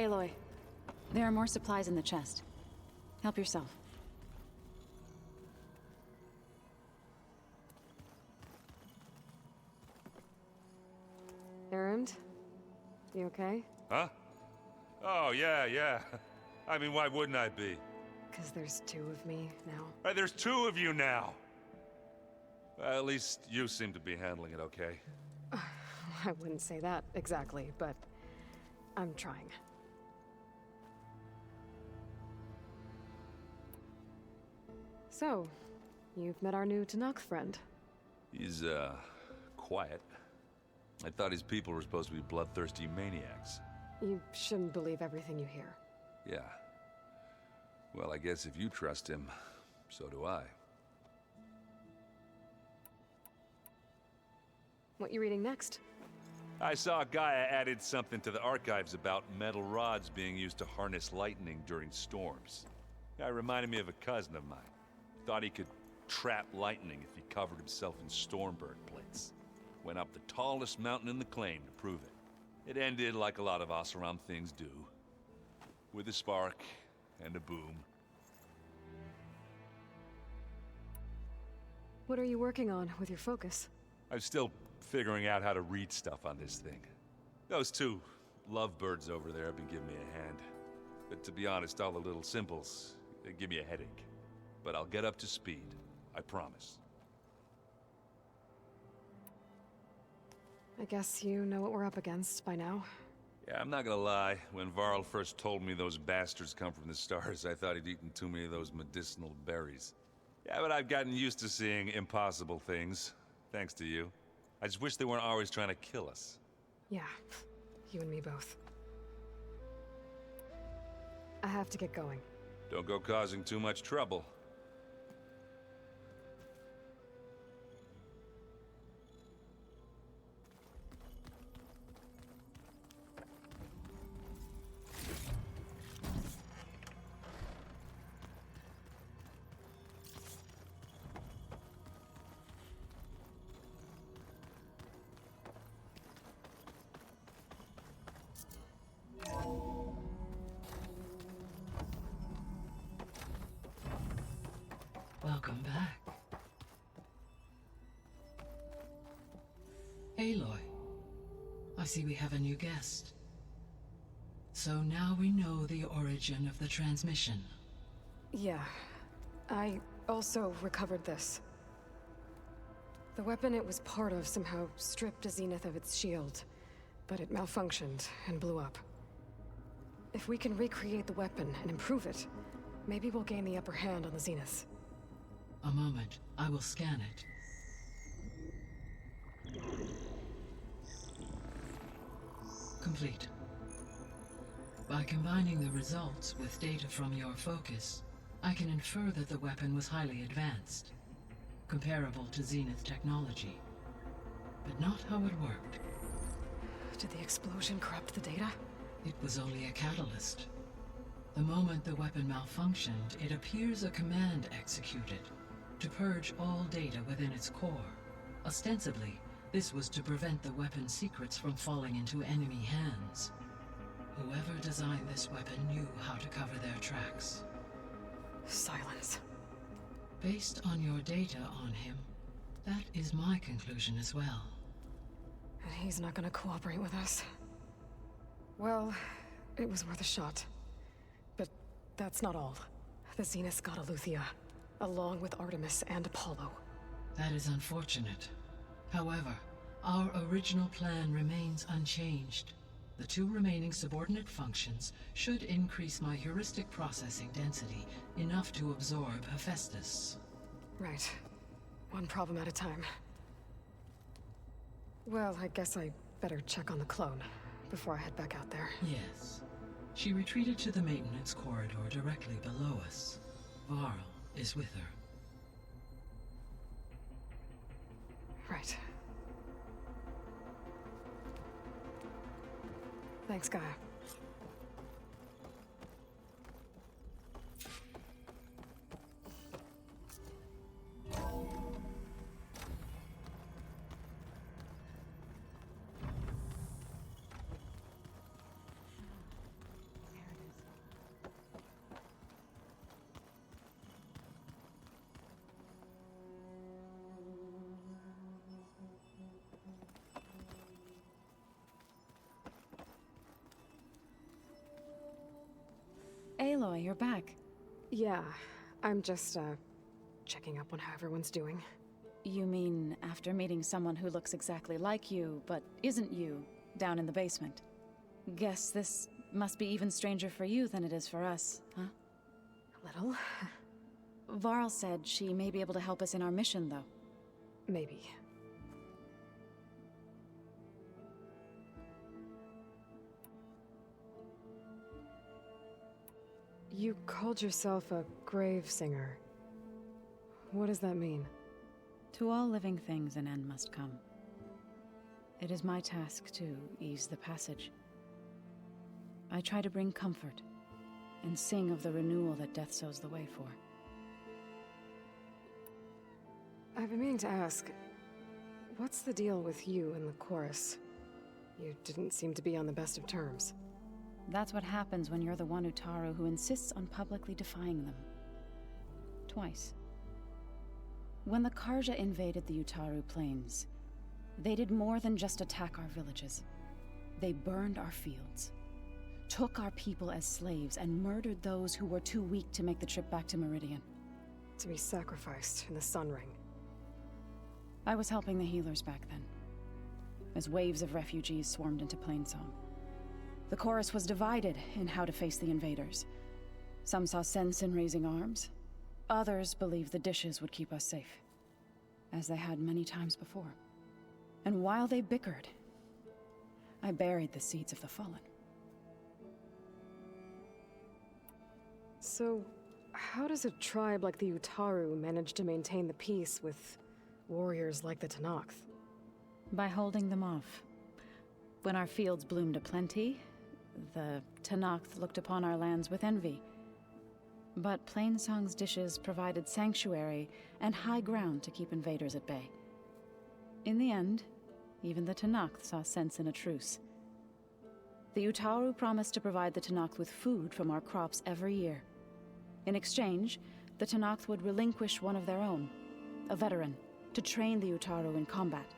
Aloy, there are more supplies in the chest. Help yourself. Erend? You okay? Huh? Oh, yeah. I mean, why wouldn't I be? Because there's two of me now. There's two of you now! Well, at least you seem to be handling it okay. I wouldn't say that exactly, but I'm trying. So, you've met our new Tanakh friend. He's, quiet. I thought his people were supposed to be bloodthirsty maniacs. You shouldn't believe everything you hear. Yeah. Well, I guess if you trust him, so do I. What you reading next? I saw Gaia added something to the archives about metal rods being used to harness lightning during storms. Guy reminded me of a cousin of mine. Thought he could trap lightning if he covered himself in stormburn plates. Went up the tallest mountain in the claim to prove it. It ended like a lot of Oseram things do. With a spark and a boom. What are you working on with your focus? I'm still figuring out how to read stuff on this thing. Those two lovebirds over there have been giving me a hand. But to be honest, all the little symbols, they give me a headache. But I'll get up to speed, I promise. I guess you know what we're up against by now. Yeah, I'm not gonna lie. When Varl first told me those bastards come from the stars, I thought he'd eaten too many of those medicinal berries. Yeah, but I've gotten used to seeing impossible things, thanks to you. I just wish they weren't always trying to kill us. Yeah, you and me both. I have to get going. Don't go causing too much trouble. Welcome back. Aloy, I see we have a new guest. So now we know the origin of the transmission. Yeah. I also recovered this. The weapon it was part of somehow stripped a Zenith of its shield, but it malfunctioned and blew up. If we can recreate the weapon and improve it, maybe we'll gain the upper hand on the Zeniths. A moment, I will scan it. Complete. By combining the results with data from your focus, I can infer that the weapon was highly advanced, comparable to Zenith technology, but not how it worked. Did the explosion corrupt the data? It was only a catalyst. The moment the weapon malfunctioned, it appears a command executed to purge all data within its core. Ostensibly, this was to prevent the weapon's secrets from falling into enemy hands. Whoever designed this weapon knew how to cover their tracks. Silence. Based on your data on him, that is my conclusion as well. And he's not gonna cooperate with us. Well, it was worth a shot. But that's not all. The Zeniths got Aletheia, along with Artemis and Apollo. That is unfortunate. However, our original plan remains unchanged. The two remaining subordinate functions should increase my heuristic processing density enough to absorb Hephaestus. Right. One problem at a time. Well, I guess I better check on the clone before I head back out there. Yes. She retreated to the maintenance corridor directly below us. Varl is with her. Right. Thanks, Gaia. you're back. Yeah, I'm just, checking up on how everyone's doing. You mean after meeting someone who looks exactly like you, but isn't you, down in the basement? Guess this must be even stranger for you than it is for us, huh? A little. Varl said she may be able to help us in our mission, though. Maybe. You called yourself a grave singer. What does that mean? To all living things an end must come. It is my task to ease the passage. I try to bring comfort, and sing of the renewal that death sows the way for. I've been meaning to ask, what's the deal with you and the chorus? You didn't seem to be on the best of terms. That's what happens when you're the one Utaru who insists on publicly defying them. Twice. When the Karja invaded the Utaru plains, they did more than just attack our villages. They burned our fields, took our people as slaves, and murdered those who were too weak to make the trip back to Meridian. To be sacrificed in the Sun Ring. I was helping the healers back then, as waves of refugees swarmed into Plainsong. The chorus was divided in how to face the invaders. Some saw sense in raising arms. Others believed the dishes would keep us safe, as they had many times before. And while they bickered, I buried the seeds of the fallen. So, how does a tribe like the Utaru manage to maintain the peace with warriors like the Tenakth? By holding them off. When our fields bloomed aplenty, the Tenakth looked upon our lands with envy. But Plainsong's dishes provided sanctuary and high ground to keep invaders at bay. In the end, even the Tenakth saw sense in a truce. The Utaru promised to provide the Tenakth with food from our crops every year. In exchange, the Tenakth would relinquish one of their own, a veteran, to train the Utaru in combat.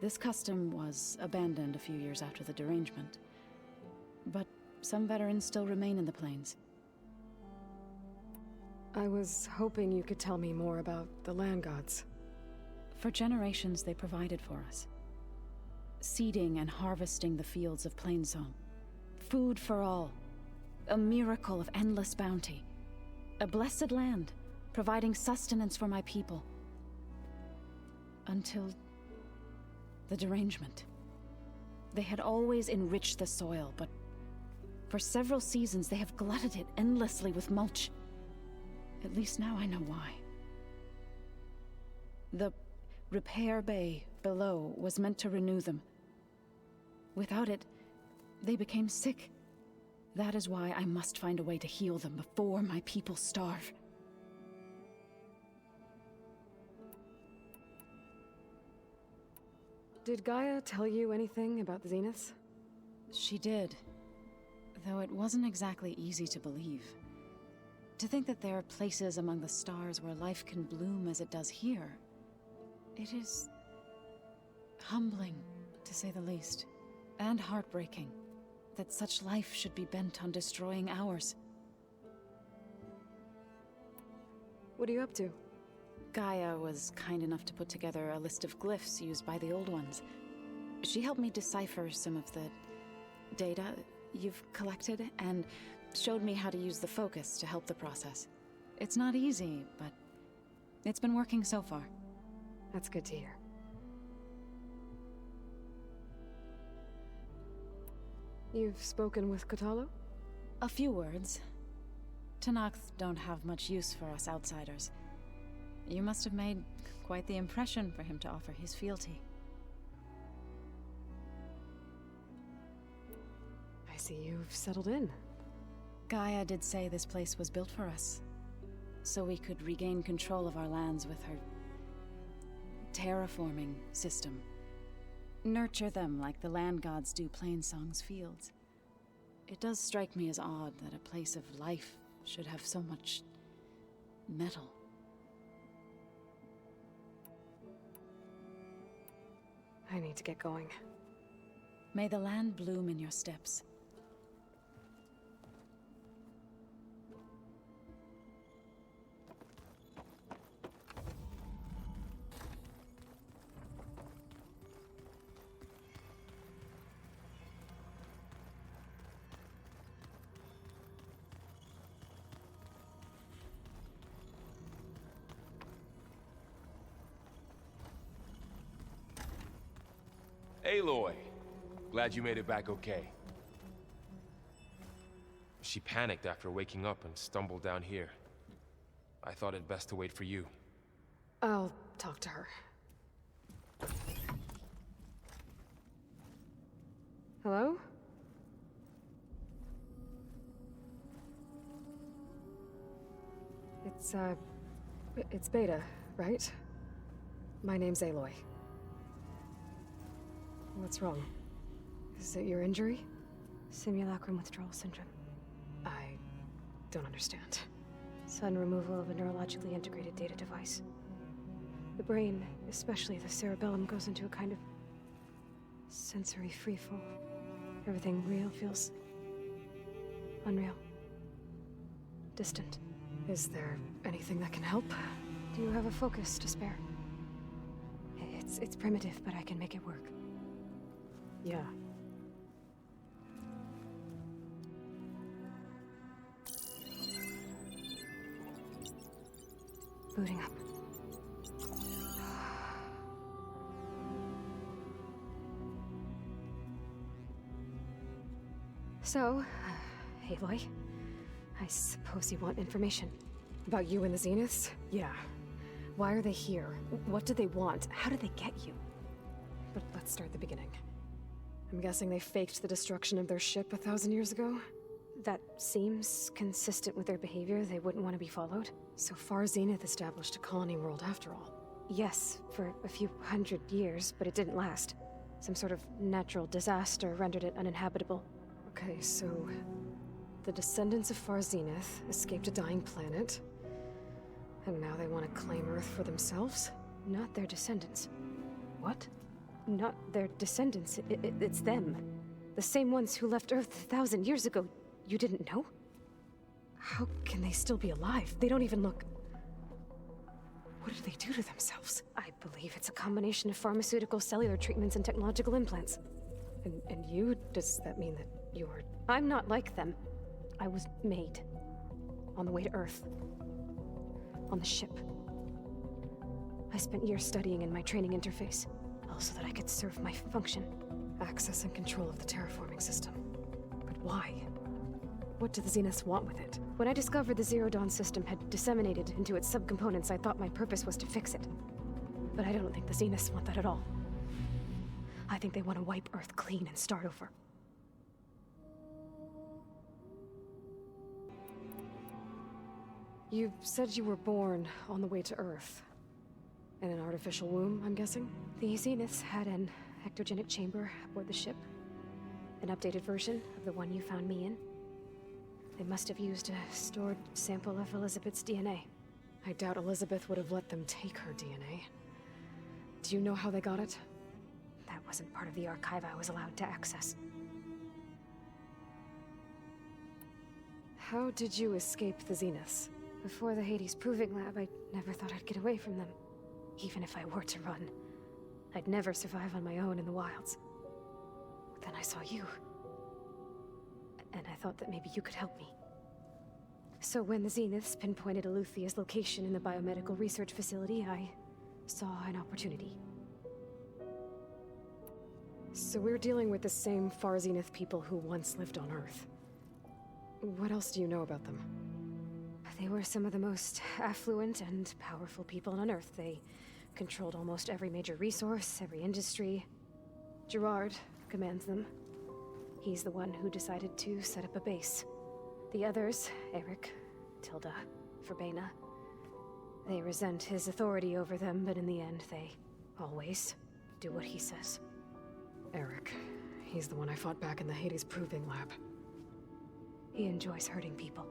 This custom was abandoned a few years after the derangement. But some veterans still remain in the plains. I was hoping you could tell me more about the land gods. For generations, they provided for us. Seeding and harvesting the fields of Plainsong. Food for all. A miracle of endless bounty. A blessed land, providing sustenance for my people. Until the derangement. They had always enriched the soil, but for several seasons they have glutted it endlessly with mulch. At least now I know why. The repair bay below was meant to renew them. Without it, they became sick. That is why I must find a way to heal them before my people starve. Did Gaia tell you anything about the Zeniths? She did, though it wasn't exactly easy to believe. To think that there are places among the stars where life can bloom as it does here, it is humbling, to say the least, and heartbreaking that such life should be bent on destroying ours. What are you up to? Gaia was kind enough to put together a list of glyphs used by the old ones. She helped me decipher some of the data you've collected, and showed me how to use the focus to help the process. It's not easy, but it's been working so far. That's good to hear. You've spoken with Kotallo? A few words. Tenakth don't have much use for us outsiders. You must have made quite the impression for him to offer his fealty. I see you've settled in. Gaia did say this place was built for us, so we could regain control of our lands with her terraforming system. Nurture them like the land gods do Plainsong's fields. It does strike me as odd that a place of life should have so much metal. I need to get going. May the land bloom in your steps. Aloy. Glad you made it back okay. She panicked after waking up and stumbled down here. I thought it best to wait for you. I'll talk to her. Hello? It's Beta, right? My name's Aloy. What's wrong? Is it your injury? Simulacrum withdrawal syndrome. I don't understand. Sudden removal of a neurologically integrated data device. The brain, especially the cerebellum, goes into a kind of sensory freefall. Everything real feels unreal. Distant. Is there anything that can help? Do you have a focus to spare? It's primitive, but I can make it work. Yeah. Booting up. So, Aloy, I suppose you want information. About you and the Zeniths? Yeah. Why are they here? What do they want? How did they get you? But let's start at the beginning. I'm guessing they faked the destruction of their ship 1,000 years ago? That seems consistent with their behavior. They wouldn't want to be followed. So far, Zenith established a colony world after all. Yes, for a few hundred years, but it didn't last. Some sort of natural disaster rendered it uninhabitable. Okay, so the descendants of Far Zenith escaped a dying planet, and now they want to claim Earth for themselves? Not their descendants. What? Not their descendants. It's them. The same ones who left Earth 1,000 years ago. You didn't know? How can they still be alive? They don't even look... What did they do to themselves? I believe it's a combination of pharmaceutical, cellular treatments, and technological implants. And you? Does that mean that you're... I'm not like them. I was made. On the way to Earth. On the ship. I spent years studying in my training interface, so that I could serve my function. Access and control of the terraforming system. But why? What do the Zeniths want with it? When I discovered the Zero Dawn system had disseminated into its subcomponents, I thought my purpose was to fix it. But I don't think the Zeniths want that at all. I think they want to wipe Earth clean and start over. You said you were born on the way to Earth. In an artificial womb, I'm guessing? The Zeniths had an ectogenic chamber aboard the ship. An updated version of the one you found me in. They must have used a stored sample of Elizabeth's DNA. I doubt Elizabeth would have let them take her DNA. Do you know how they got it? That wasn't part of the archive I was allowed to access. How did you escape the Zeniths? Before the Hades Proving Lab, I never thought I'd get away from them. Even if I were to run, I'd never survive on my own in the wilds. But then I saw you. And I thought that maybe you could help me. So when the Zeniths pinpointed Eluthia's location in the biomedical research facility, I saw an opportunity. So we're dealing with the same Far Zenith people who once lived on Earth. What else do you know about them? They were some of the most affluent and powerful people on Earth. They controlled almost every major resource, every industry. Gerard commands them. He's the one who decided to set up a base. The others, Eric, Tilda, Verbena, they resent his authority over them, but in the end, they always do what he says. Eric. He's the one I fought back in the Hades Proving Lab. He enjoys hurting people.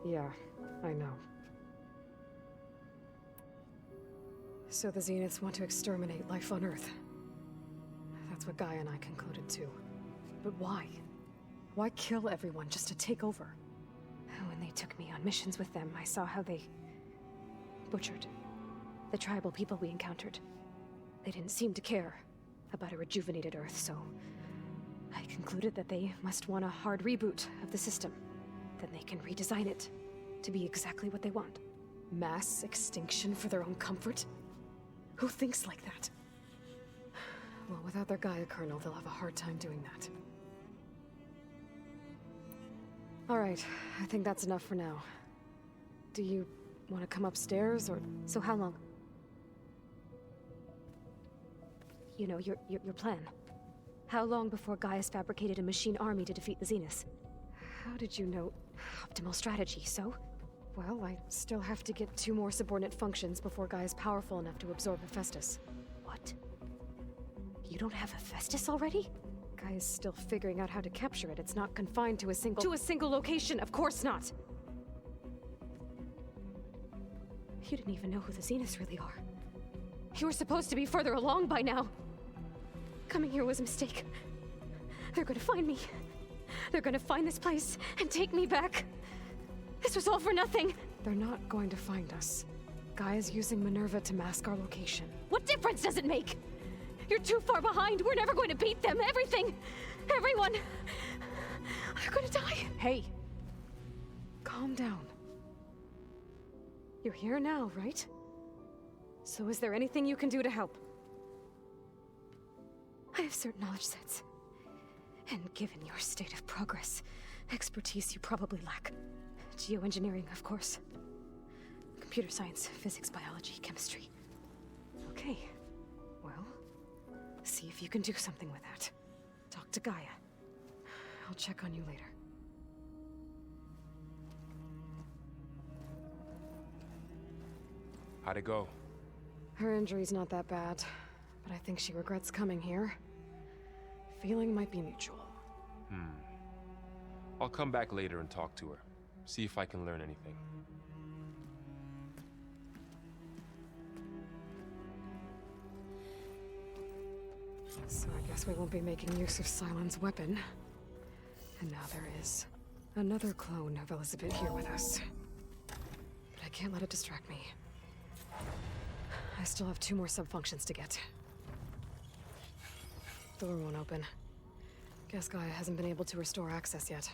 Yeah, I know. So the Zeniths want to exterminate life on Earth. That's what Gaia and I concluded too. But why? Why kill everyone just to take over? When they took me on missions with them, I saw how they butchered the tribal people we encountered. They didn't seem to care about a rejuvenated Earth, so I concluded that they must want a hard reboot of the system. Then they can redesign it to be exactly what they want. Mass extinction for their own comfort? Who thinks like that? Well, without their Gaia kernel, they'll have a hard time doing that. Alright, I think that's enough for now. Do you want to come upstairs, or... So how long? You know, your plan. How long before Gaia's fabricated a machine army to defeat the Zeniths? How did you know? Optimal strategy, so? Well, I still have to get 2 more subordinate functions before Gaia's powerful enough to absorb Hephaestus. What? You don't have Hephaestus already? Gaia's still figuring out how to capture it. It's not confined to a single... To a single location, of course not! You didn't even know who the Zeniths really are. You were supposed to be further along by now! Coming here was a mistake. They're gonna find me. They're gonna find this place and take me back. This was all for nothing! They're not going to find us. Gaia's using Minerva to mask our location. What difference does it make? You're too far behind. We're never going to beat them. Everything, everyone, they're gonna die. Hey, calm down. You're here now, right? So is there anything you can do to help? I have certain knowledge sets. And given your state of progress, expertise you probably lack. Geoengineering, of course. Computer science, physics, biology, chemistry. Okay, well, see if you can do something with that. Talk to Gaia. I'll check on you later. How'd it go? Her injury's not that bad, but I think she regrets coming here. Feeling might be mutual. I'll come back later and talk to her. See if I can learn anything. So I guess we won't be making use of Cylon's weapon. And now there is another clone of Elizabeth here with us. But I can't let it distract me. I still have 2 more sub-functions to get. Door won't open. Guess Gaia hasn't been able to restore access yet.